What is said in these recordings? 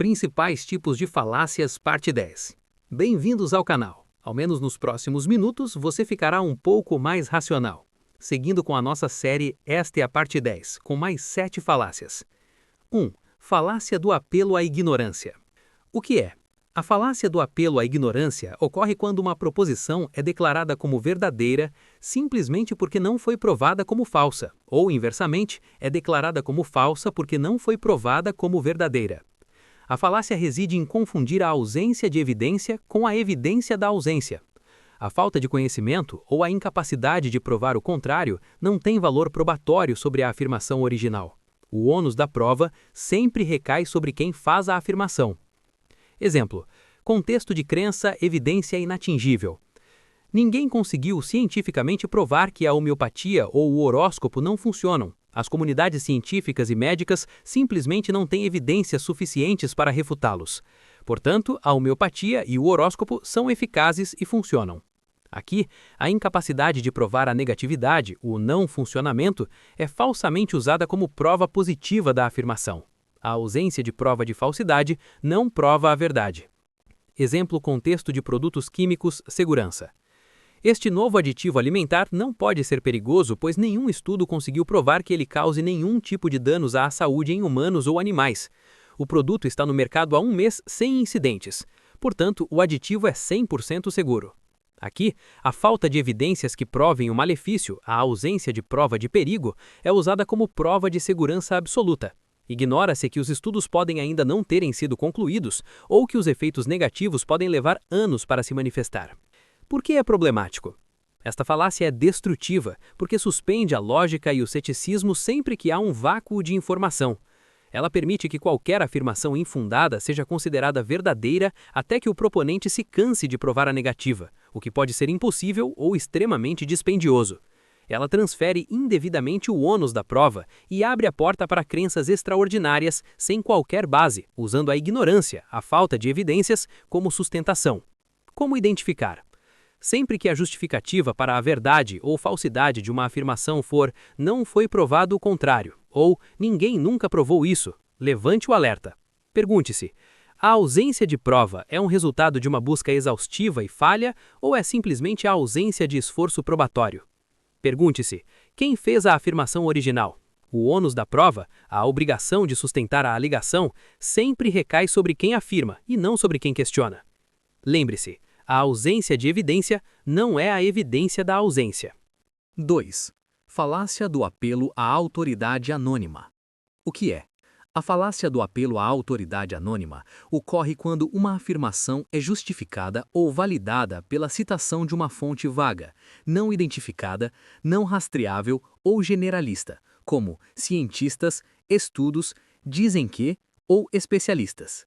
principais tipos de falácias, parte 10. Bem-vindos ao canal. Ao menos nos próximos minutos, você ficará um pouco mais racional. Seguindo com a nossa série, esta é a parte 10, com mais 7 falácias. 1. Falácia do apelo à ignorância. O que é? A falácia do apelo à ignorância ocorre quando uma proposição é declarada como verdadeira simplesmente porque não foi provada como falsa, ou, inversamente, é declarada como falsa porque não foi provada como verdadeira. A falácia reside em confundir a ausência de evidência com a evidência da ausência. A falta de conhecimento ou a incapacidade de provar o contrário não tem valor probatório sobre a afirmação original. O ônus da prova sempre recai sobre quem faz a afirmação. Exemplo: contexto de crença, evidência inatingível. Ninguém conseguiu cientificamente provar que a homeopatia ou o horóscopo não funcionam. As comunidades científicas e médicas simplesmente não têm evidências suficientes para refutá-los. Portanto, a homeopatia e o horóscopo são eficazes e funcionam. Aqui, a incapacidade de provar a negatividade, o não funcionamento, é falsamente usada como prova positiva da afirmação. A ausência de prova de falsidade não prova a verdade. Exemplo: contexto de produtos químicos, segurança. Este novo aditivo alimentar não pode ser perigoso, pois nenhum estudo conseguiu provar que ele cause nenhum tipo de danos à saúde em humanos ou animais. O produto está no mercado há um mês sem incidentes. Portanto, o aditivo é 100% seguro. Aqui, a falta de evidências que provem o malefício, a ausência de prova de perigo, é usada como prova de segurança absoluta. Ignora-se que os estudos podem ainda não terem sido concluídos ou que os efeitos negativos podem levar anos para se manifestar. Por que é problemático? Esta falácia é destrutiva porque suspende a lógica e o ceticismo sempre que há um vácuo de informação. Ela permite que qualquer afirmação infundada seja considerada verdadeira até que o proponente se canse de provar a negativa, o que pode ser impossível ou extremamente dispendioso. Ela transfere indevidamente o ônus da prova e abre a porta para crenças extraordinárias sem qualquer base, usando a ignorância, a falta de evidências, como sustentação. Como identificar? Sempre que a justificativa para a verdade ou falsidade de uma afirmação for "não foi provado o contrário" ou "ninguém nunca provou isso", levante o alerta. Pergunte-se: a ausência de prova é um resultado de uma busca exaustiva e falha ou é simplesmente a ausência de esforço probatório? Pergunte-se: quem fez a afirmação original? O ônus da prova, a obrigação de sustentar a alegação, sempre recai sobre quem afirma e não sobre quem questiona. Lembre-se: a ausência de evidência não é a evidência da ausência. 2. Falácia do apelo à autoridade anônima. O que é? A falácia do apelo à autoridade anônima ocorre quando uma afirmação é justificada ou validada pela citação de uma fonte vaga, não identificada, não rastreável ou generalista, como cientistas, estudos, dizem que ou especialistas.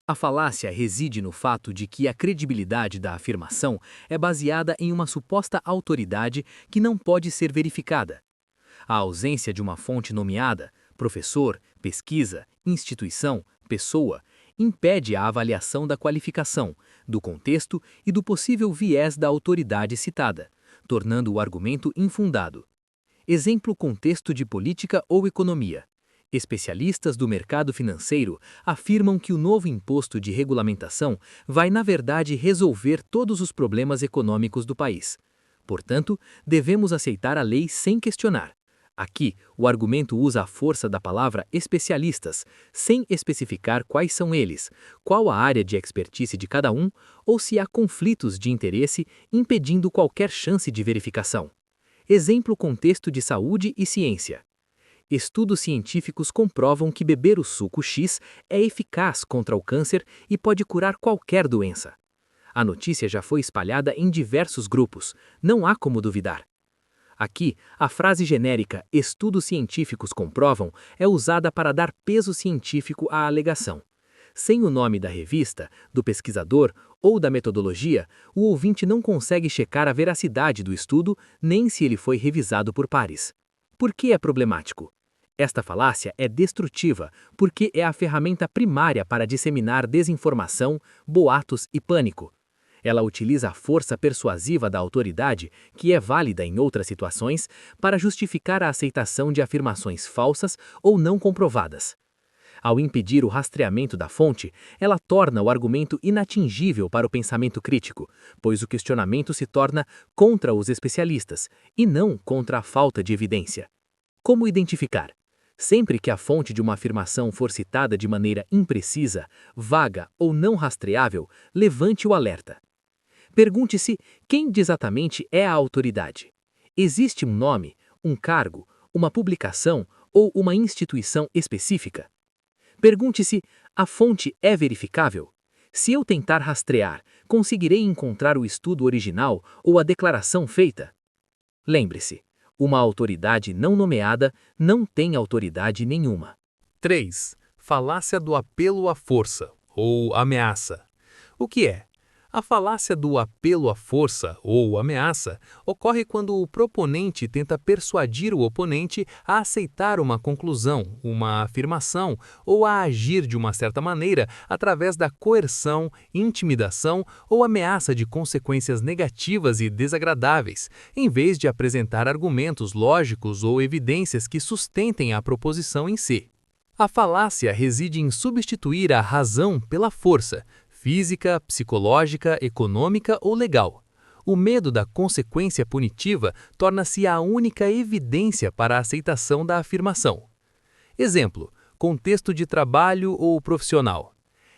A falácia reside no fato de que a credibilidade da afirmação é baseada em uma suposta autoridade que não pode ser verificada. A ausência de uma fonte nomeada, professor, pesquisa, instituição, pessoa, impede a avaliação da qualificação, do contexto e do possível viés da autoridade citada, tornando o argumento infundado. Exemplo: contexto de política ou economia. Especialistas do mercado financeiro afirmam que o novo imposto de regulamentação vai, na verdade, resolver todos os problemas econômicos do país. Portanto, devemos aceitar a lei sem questionar. Aqui, o argumento usa a força da palavra especialistas, sem especificar quais são eles, qual a área de expertise de cada um, ou se há conflitos de interesse impedindo qualquer chance de verificação. Exemplo: contexto de saúde e ciência. Estudos científicos comprovam que beber o suco X é eficaz contra o câncer e pode curar qualquer doença. A notícia já foi espalhada em diversos grupos, não há como duvidar. Aqui, a frase genérica "estudos científicos comprovam" é usada para dar peso científico à alegação. Sem o nome da revista, do pesquisador ou da metodologia, o ouvinte não consegue checar a veracidade do estudo nem se ele foi revisado por pares. Por que é problemático? Esta falácia é destrutiva porque é a ferramenta primária para disseminar desinformação, boatos e pânico. Ela utiliza a força persuasiva da autoridade, que é válida em outras situações, para justificar a aceitação de afirmações falsas ou não comprovadas. Ao impedir o rastreamento da fonte, ela torna o argumento inatingível para o pensamento crítico, pois o questionamento se torna contra os especialistas e não contra a falta de evidência. Como identificar? Sempre que a fonte de uma afirmação for citada de maneira imprecisa, vaga ou não rastreável, levante o alerta. Pergunte-se quem exatamente é a autoridade. Existe um nome, um cargo, uma publicação ou uma instituição específica? Pergunte-se: a fonte é verificável? Se eu tentar rastrear, conseguirei encontrar o estudo original ou a declaração feita? Lembre-se, uma autoridade não nomeada não tem autoridade nenhuma. 3. Falácia do apelo à força, ou ameaça. O que é? A falácia do apelo à força, ou ameaça, ocorre quando o proponente tenta persuadir o oponente a aceitar uma conclusão, uma afirmação, ou a agir de uma certa maneira através da coerção, intimidação ou ameaça de consequências negativas e desagradáveis, em vez de apresentar argumentos lógicos ou evidências que sustentem a proposição em si. A falácia reside em substituir a razão pela força, física, psicológica, econômica ou legal. O medo da consequência punitiva torna-se a única evidência para a aceitação da afirmação. Exemplo: contexto de trabalho ou profissional.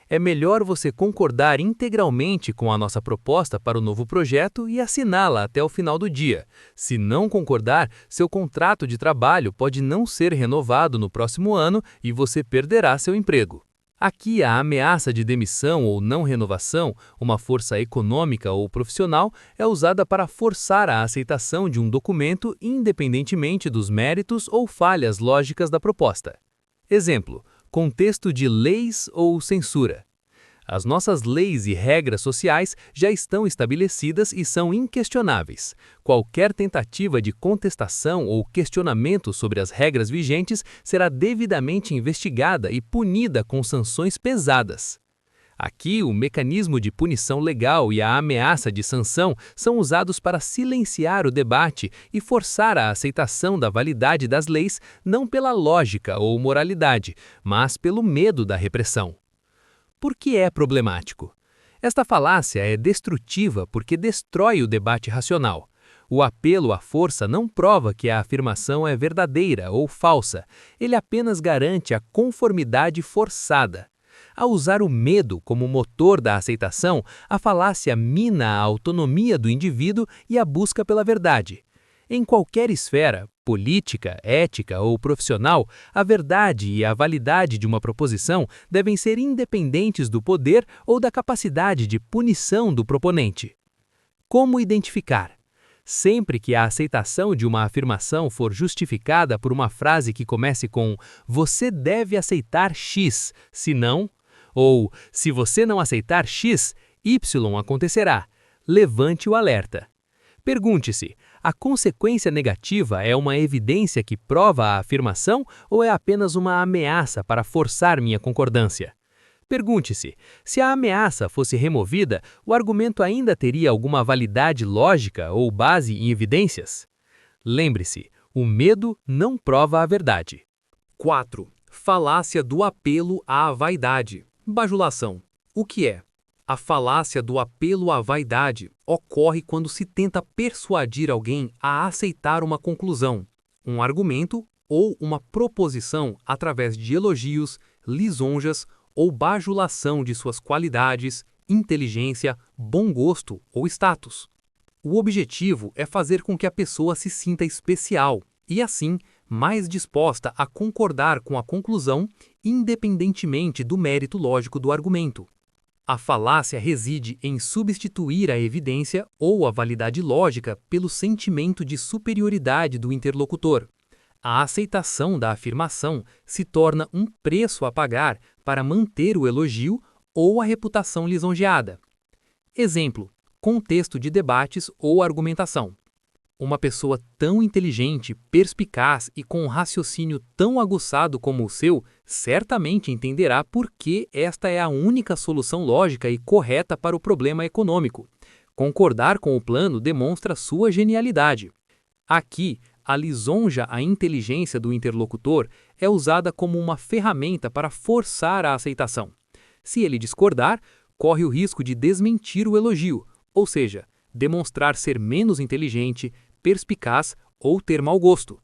É melhor você concordar integralmente com a nossa proposta para o novo projeto e assiná-la até o final do dia. Se não concordar, seu contrato de trabalho pode não ser renovado no próximo ano e você perderá seu emprego. Aqui, a ameaça de demissão ou não renovação, uma força econômica ou profissional, é usada para forçar a aceitação de um documento independentemente dos méritos ou falhas lógicas da proposta. Exemplo: contexto de leis ou censura. As nossas leis e regras sociais já estão estabelecidas e são inquestionáveis. Qualquer tentativa de contestação ou questionamento sobre as regras vigentes será devidamente investigada e punida com sanções pesadas. Aqui, o mecanismo de punição legal e a ameaça de sanção são usados para silenciar o debate e forçar a aceitação da validade das leis não pela lógica ou moralidade, mas pelo medo da repressão. Por que é problemático? Esta falácia é destrutiva porque destrói o debate racional. O apelo à força não prova que a afirmação é verdadeira ou falsa, ele apenas garante a conformidade forçada. Ao usar o medo como motor da aceitação, a falácia mina a autonomia do indivíduo e a busca pela verdade. Em qualquer esfera, política, ética ou profissional, a verdade e a validade de uma proposição devem ser independentes do poder ou da capacidade de punição do proponente. Como identificar? Sempre que a aceitação de uma afirmação for justificada por uma frase que comece com "você deve aceitar X, se não", ou "se você não aceitar X, Y acontecerá", levante o alerta. Pergunte-se: a consequência negativa é uma evidência que prova a afirmação ou é apenas uma ameaça para forçar minha concordância? Pergunte-se: se a ameaça fosse removida, o argumento ainda teria alguma validade lógica ou base em evidências? Lembre-se, o medo não prova a verdade. 4. Falácia do apelo à vaidade. Bajulação. O que é? A falácia do apelo à vaidade ocorre quando se tenta persuadir alguém a aceitar uma conclusão, um argumento ou uma proposição através de elogios, lisonjas ou bajulação de suas qualidades, inteligência, bom gosto ou status. O objetivo é fazer com que a pessoa se sinta especial e, assim, mais disposta a concordar com a conclusão, independentemente do mérito lógico do argumento. A falácia reside em substituir a evidência ou a validade lógica pelo sentimento de superioridade do interlocutor. A aceitação da afirmação se torna um preço a pagar para manter o elogio ou a reputação lisonjeada. Exemplo: contexto de debates ou argumentação. Uma pessoa tão inteligente, perspicaz e com um raciocínio tão aguçado como o seu, certamente entenderá por que esta é a única solução lógica e correta para o problema econômico. Concordar com o plano demonstra sua genialidade. Aqui, a lisonja à inteligência do interlocutor é usada como uma ferramenta para forçar a aceitação. Se ele discordar, corre o risco de desmentir o elogio, ou seja, demonstrar ser menos inteligente, perspicaz ou ter mau gosto.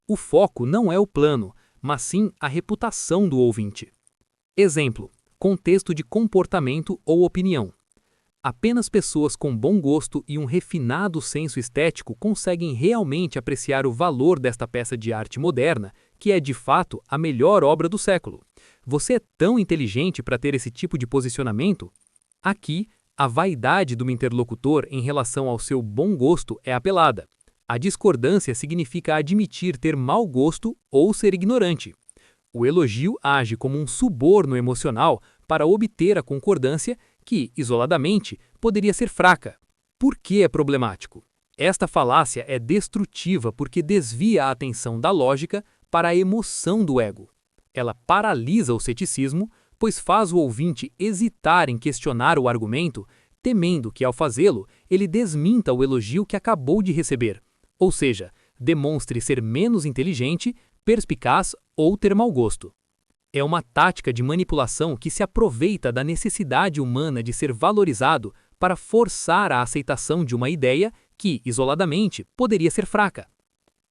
O foco não é o plano, mas sim a reputação do ouvinte. Exemplo: contexto de comportamento ou opinião. Apenas pessoas com bom gosto e um refinado senso estético conseguem realmente apreciar o valor desta peça de arte moderna, que é de fato a melhor obra do século. Você é tão inteligente para ter esse tipo de posicionamento? Aqui, a vaidade do interlocutor em relação ao seu bom gosto é apelada. A discordância significa admitir ter mau gosto ou ser ignorante. O elogio age como um suborno emocional para obter a concordância que, isoladamente, poderia ser fraca. Por que é problemático? Esta falácia é destrutiva porque desvia a atenção da lógica para a emoção do ego. Ela paralisa o ceticismo, pois faz o ouvinte hesitar em questionar o argumento, temendo que, ao fazê-lo, ele desminta o elogio que acabou de receber, ou seja, demonstre ser menos inteligente, perspicaz ou ter mau gosto. É uma tática de manipulação que se aproveita da necessidade humana de ser valorizado para forçar a aceitação de uma ideia que, isoladamente, poderia ser fraca.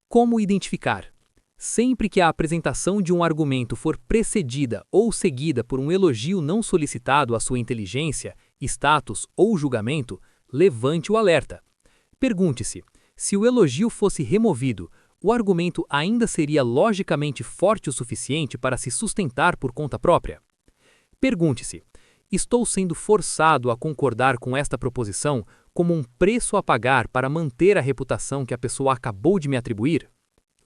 Como identificar? Sempre que a apresentação de um argumento for precedida ou seguida por um elogio não solicitado à sua inteligência, status ou julgamento, levante o alerta. Pergunte-se: se o elogio fosse removido, o argumento ainda seria logicamente forte o suficiente para se sustentar por conta própria? Pergunte-se: estou sendo forçado a concordar com esta proposição como um preço a pagar para manter a reputação que a pessoa acabou de me atribuir?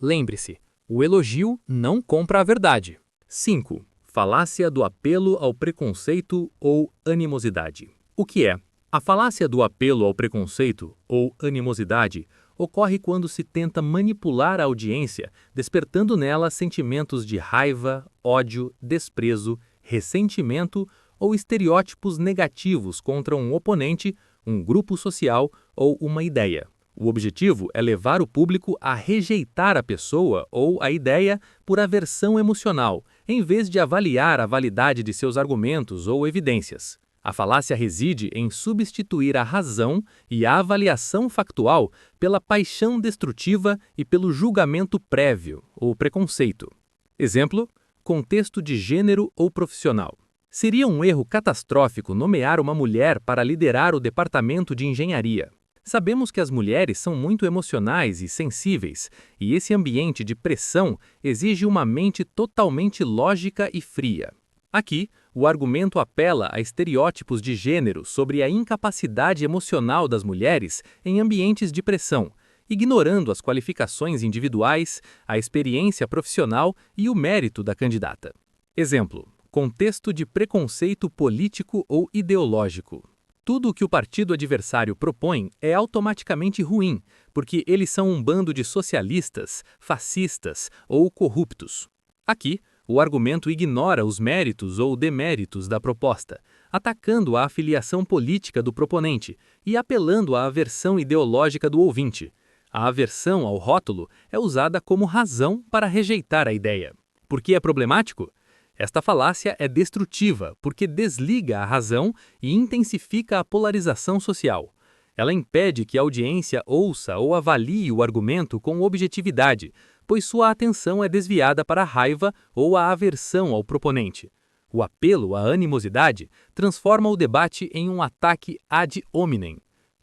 Lembre-se, o elogio não compra a verdade. 5. Falácia do apelo ao preconceito ou animosidade. O que é? A falácia do apelo ao preconceito ou animosidade ocorre quando se tenta manipular a audiência, despertando nela sentimentos de raiva, ódio, desprezo, ressentimento ou estereótipos negativos contra um oponente, um grupo social ou uma ideia. O objetivo é levar o público a rejeitar a pessoa ou a ideia por aversão emocional, em vez de avaliar a validade de seus argumentos ou evidências. A falácia reside em substituir a razão e a avaliação factual pela paixão destrutiva e pelo julgamento prévio, ou preconceito. Exemplo: contexto de gênero ou profissional. Seria um erro catastrófico nomear uma mulher para liderar o departamento de engenharia. Sabemos que as mulheres são muito emocionais e sensíveis, e esse ambiente de pressão exige uma mente totalmente lógica e fria. Aqui, o argumento apela a estereótipos de gênero sobre a incapacidade emocional das mulheres em ambientes de pressão, ignorando as qualificações individuais, a experiência profissional e o mérito da candidata. Exemplo: contexto de preconceito político ou ideológico. Tudo o que o partido adversário propõe é automaticamente ruim, porque eles são um bando de socialistas, fascistas ou corruptos. Aqui, o argumento ignora os méritos ou deméritos da proposta, atacando a afiliação política do proponente e apelando à aversão ideológica do ouvinte. A aversão ao rótulo é usada como razão para rejeitar a ideia. Por que é problemático? Esta falácia é destrutiva porque desliga a razão e intensifica a polarização social. Ela impede que a audiência ouça ou avalie o argumento com objetividade, pois sua atenção é desviada para a raiva ou a aversão ao proponente. O apelo à animosidade transforma o debate em um ataque ad hominem,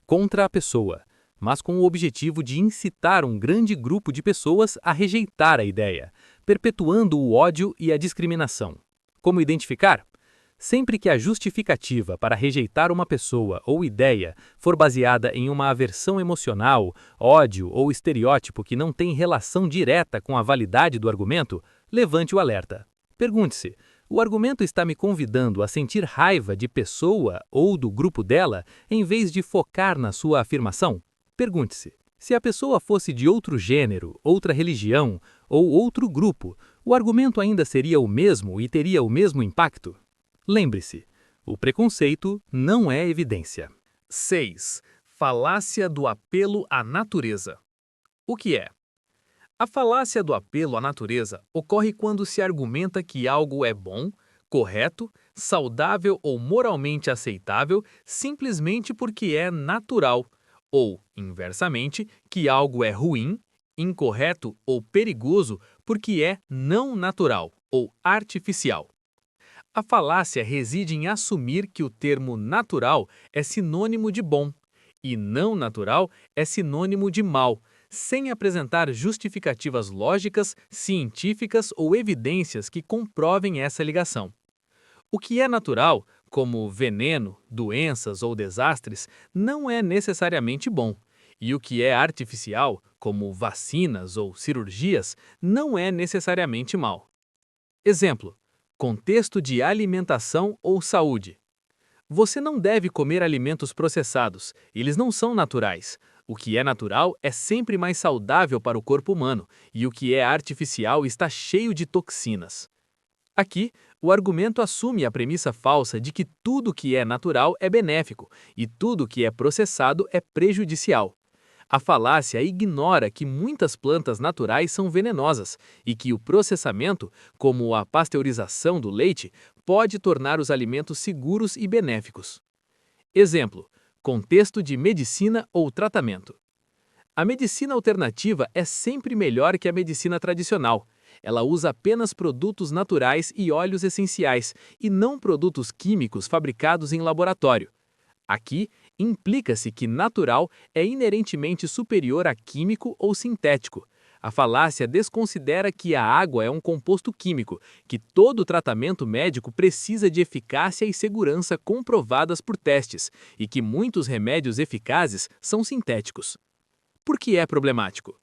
contra a pessoa, mas com o objetivo de incitar um grande grupo de pessoas a rejeitar a ideia, perpetuando o ódio e a discriminação. Como identificar? Sempre que a justificativa para rejeitar uma pessoa ou ideia for baseada em uma aversão emocional, ódio ou estereótipo que não tem relação direta com a validade do argumento, levante o alerta. Pergunte-se: o argumento está me convidando a sentir raiva de pessoa ou do grupo dela, em vez de focar na sua afirmação? Pergunte-se: se a pessoa fosse de outro gênero, outra religião ou outro grupo, o argumento ainda seria o mesmo e teria o mesmo impacto? Lembre-se, o preconceito não é evidência. 6. Falácia do apelo à natureza. O que é? A falácia do apelo à natureza ocorre quando se argumenta que algo é bom, correto, saudável ou moralmente aceitável simplesmente porque é natural, ou, inversamente, que algo é ruim, incorreto ou perigoso porque é não natural ou artificial. A falácia reside em assumir que o termo natural é sinônimo de bom e não natural é sinônimo de mal, sem apresentar justificativas lógicas, científicas ou evidências que comprovem essa ligação. O que é natural, como veneno, doenças ou desastres, não é necessariamente bom, e o que é artificial, como vacinas ou cirurgias, não é necessariamente mal. Exemplo: contexto de alimentação ou saúde. Você não deve comer alimentos processados, eles não são naturais. O que é natural é sempre mais saudável para o corpo humano, e o que é artificial está cheio de toxinas. Aqui, o argumento assume a premissa falsa de que tudo que é natural é benéfico e tudo que é processado é prejudicial. A falácia ignora que muitas plantas naturais são venenosas e que o processamento, como a pasteurização do leite, pode tornar os alimentos seguros e benéficos. Exemplo: contexto de medicina ou tratamento. A medicina alternativa é sempre melhor que a medicina tradicional. Ela usa apenas produtos naturais e óleos essenciais, e não produtos químicos fabricados em laboratório. Aqui, implica-se que natural é inerentemente superior a químico ou sintético. A falácia desconsidera que a água é um composto químico, que todo tratamento médico precisa de eficácia e segurança comprovadas por testes, e que muitos remédios eficazes são sintéticos. Por que é problemático?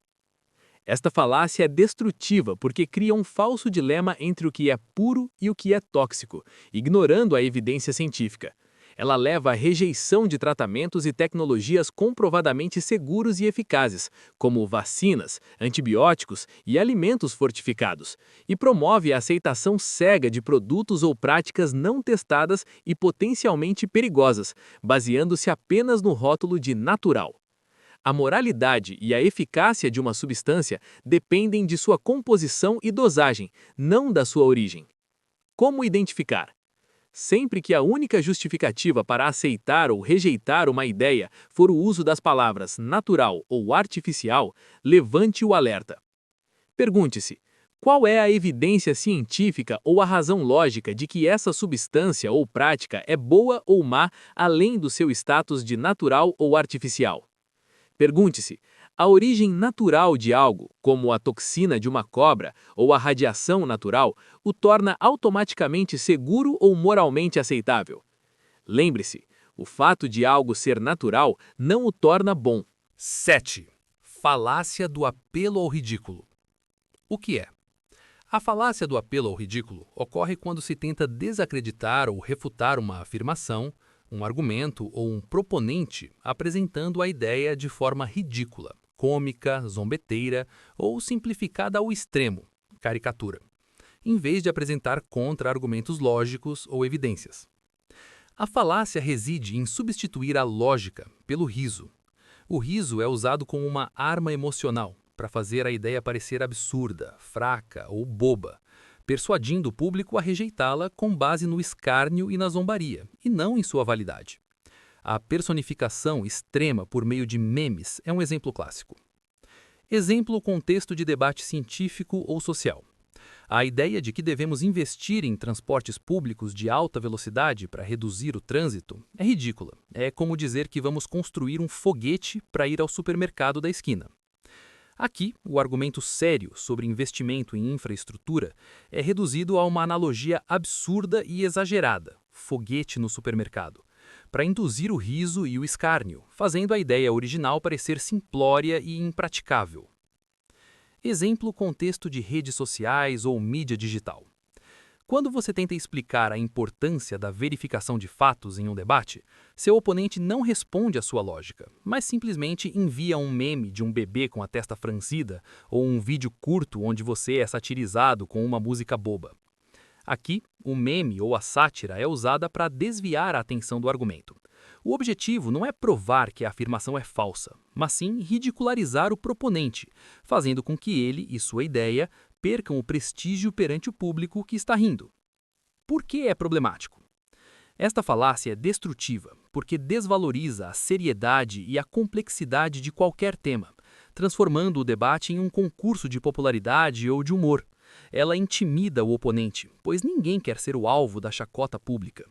Esta falácia é destrutiva porque cria um falso dilema entre o que é puro e o que é tóxico, ignorando a evidência científica. Ela leva à rejeição de tratamentos e tecnologias comprovadamente seguros e eficazes, como vacinas, antibióticos e alimentos fortificados, e promove a aceitação cega de produtos ou práticas não testadas e potencialmente perigosas, baseando-se apenas no rótulo de natural. A moralidade e a eficácia de uma substância dependem de sua composição e dosagem, não da sua origem. Como identificar? Sempre que a única justificativa para aceitar ou rejeitar uma ideia for o uso das palavras natural ou artificial, levante o alerta. Pergunte-se: qual é a evidência científica ou a razão lógica de que essa substância ou prática é boa ou má além do seu status de natural ou artificial? Pergunte-se: a origem natural de algo, como a toxina de uma cobra ou a radiação natural, o torna automaticamente seguro ou moralmente aceitável? Lembre-se, o fato de algo ser natural não o torna bom. 7. Falácia do apelo ao ridículo. O que é? A falácia do apelo ao ridículo ocorre quando se tenta desacreditar ou refutar uma afirmação, um argumento ou um proponente apresentando a ideia de forma ridícula, cômica, zombeteira ou simplificada ao extremo, caricatura, em vez de apresentar contra-argumentos lógicos ou evidências. A falácia reside em substituir a lógica pelo riso. O riso é usado como uma arma emocional para fazer a ideia parecer absurda, fraca ou boba, persuadindo o público a rejeitá-la com base no escárnio e na zombaria, e não em sua validade. A personificação extrema por meio de memes é um exemplo clássico. Exemplo: contexto de debate científico ou social. A ideia de que devemos investir em transportes públicos de alta velocidade para reduzir o trânsito é ridícula. É como dizer que vamos construir um foguete para ir ao supermercado da esquina. Aqui, o argumento sério sobre investimento em infraestrutura é reduzido a uma analogia absurda e exagerada, foguete no supermercado, para induzir o riso e o escárnio, fazendo a ideia original parecer simplória e impraticável. Exemplo: contexto de redes sociais ou mídia digital. Quando você tenta explicar a importância da verificação de fatos em um debate, seu oponente não responde à sua lógica, mas simplesmente envia um meme de um bebê com a testa franzida ou um vídeo curto onde você é satirizado com uma música boba. Aqui, o meme ou a sátira é usada para desviar a atenção do argumento. O objetivo não é provar que a afirmação é falsa, mas sim ridicularizar o proponente, fazendo com que ele e sua ideia percam o prestígio perante o público que está rindo. Por que é problemático? Esta falácia é destrutiva porque desvaloriza a seriedade e a complexidade de qualquer tema, transformando o debate em um concurso de popularidade ou de humor. Ela intimida o oponente, pois ninguém quer ser o alvo da chacota pública.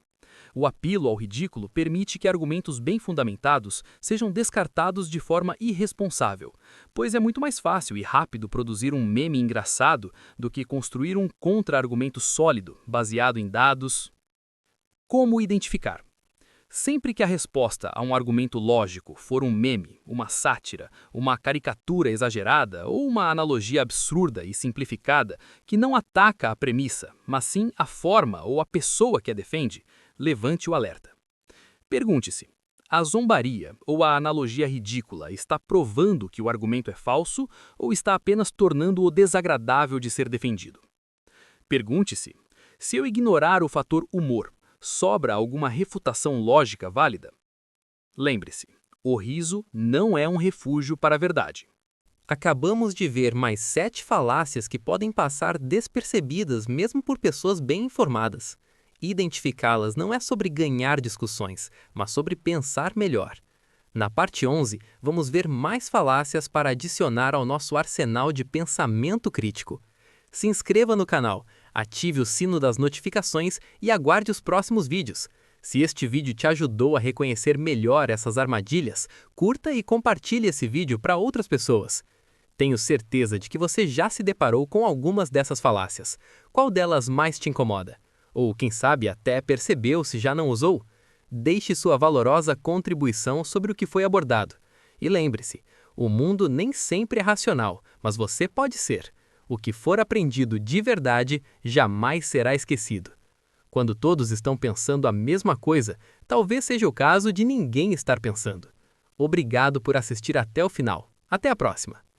O apelo ao ridículo permite que argumentos bem fundamentados sejam descartados de forma irresponsável, pois é muito mais fácil e rápido produzir um meme engraçado do que construir um contra-argumento sólido, baseado em dados. Como identificar? Sempre que a resposta a um argumento lógico for um meme, uma sátira, uma caricatura exagerada ou uma analogia absurda e simplificada que não ataca a premissa, mas sim a forma ou a pessoa que a defende, levante o alerta. Pergunte-se: a zombaria ou a analogia ridícula está provando que o argumento é falso ou está apenas tornando-o desagradável de ser defendido? Pergunte-se: se eu ignorar o fator humor, sobra alguma refutação lógica válida? Lembre-se, o riso não é um refúgio para a verdade. Acabamos de ver mais 7 falácias que podem passar despercebidas mesmo por pessoas bem informadas. Identificá-las não é sobre ganhar discussões, mas sobre pensar melhor. Na parte 11, vamos ver mais falácias para adicionar ao nosso arsenal de pensamento crítico. Se inscreva no canal, ative o sino das notificações e aguarde os próximos vídeos. Se este vídeo te ajudou a reconhecer melhor essas armadilhas, curta e compartilhe esse vídeo para outras pessoas. Tenho certeza de que você já se deparou com algumas dessas falácias. Qual delas mais te incomoda? Ou, quem sabe, até percebeu se já não usou? Deixe sua valorosa contribuição sobre o que foi abordado. E lembre-se, o mundo nem sempre é racional, mas você pode ser. O que for aprendido de verdade jamais será esquecido. Quando todos estão pensando a mesma coisa, talvez seja o caso de ninguém estar pensando. Obrigado por assistir até o final. Até a próxima!